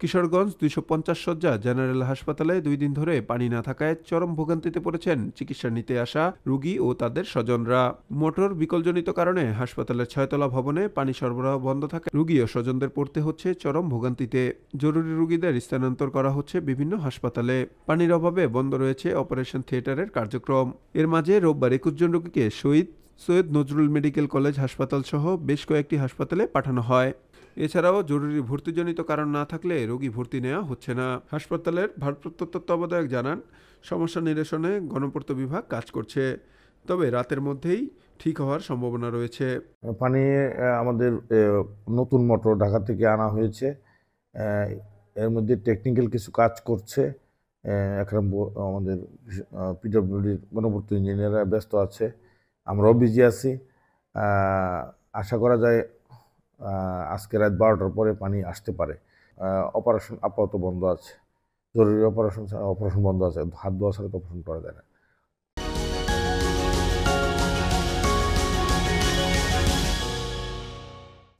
কিশোরগঞ্জ ২৫০ শয্যা জেনারেল হাসপাতালে ২ দিন ধরে পানি না থাকায় চরম ভোগান্তিতে পড়েছেন চিকিৎসা নিতে আসা রোগী ও তাদের স্বজনরা। মোটর বিকলজনিত কারণে হাসপাতালের ৬তলা ভবনে পানি সরবরাহ বন্ধ থাকায় রোগী ও স্বজনদের পড়তে হচ্ছে চরম ভোগান্তিতে। জরুরি রোগীদের স্থানান্তর করা হচ্ছে বিভিন্ন হাসপাতালে। পানির অভাবে বন্ধ রয়েছে অপারেশন থিয়েটারের কার্যক্রম। এর মাঝে রোববার ২১ জন রোগীকে শহীদ সৈয়দ নজরুল মেডিকেল কলেজ হাসপাতাল সহ বেশ কয়েকটি হাসপাতালে পাঠানো হয়। এছাড়াও জরুরি ভর্তিজনিত কারণ না থাকলে রোগী ভর্তি নেওয়া হচ্ছে না। হাসপাতালের ভারপ্রাপ্ত তত্ত্বাবধায়ক জানান, সমস্যা নিরসনে গণপূর্ত বিভাগ কাজ করছে, তবে রাতের মধ্যেই ঠিক হওয়ার সম্ভাবনা রয়েছে। পানি আমাদের নতুন মোটর ঢাকা থেকে আনা হয়েছে। এর মধ্যে টেকনিক্যাল কিছু কাজ করছে। একরাম আমাদের পিডব্লিউডির গণপূর্ত ইঞ্জিনিয়াররা ব্যস্ত আছে, আমরাও বিজি আছি। আশা করা যায় আজকে রাত 12টার পরে পানি আসতে পারে। অপারেশন আপাতত বন্ধ আছে, জরুরি অপারেশন বন্ধ আছে, হাত ধোয়া ছাড়া তো অপারেশন করা যায় না।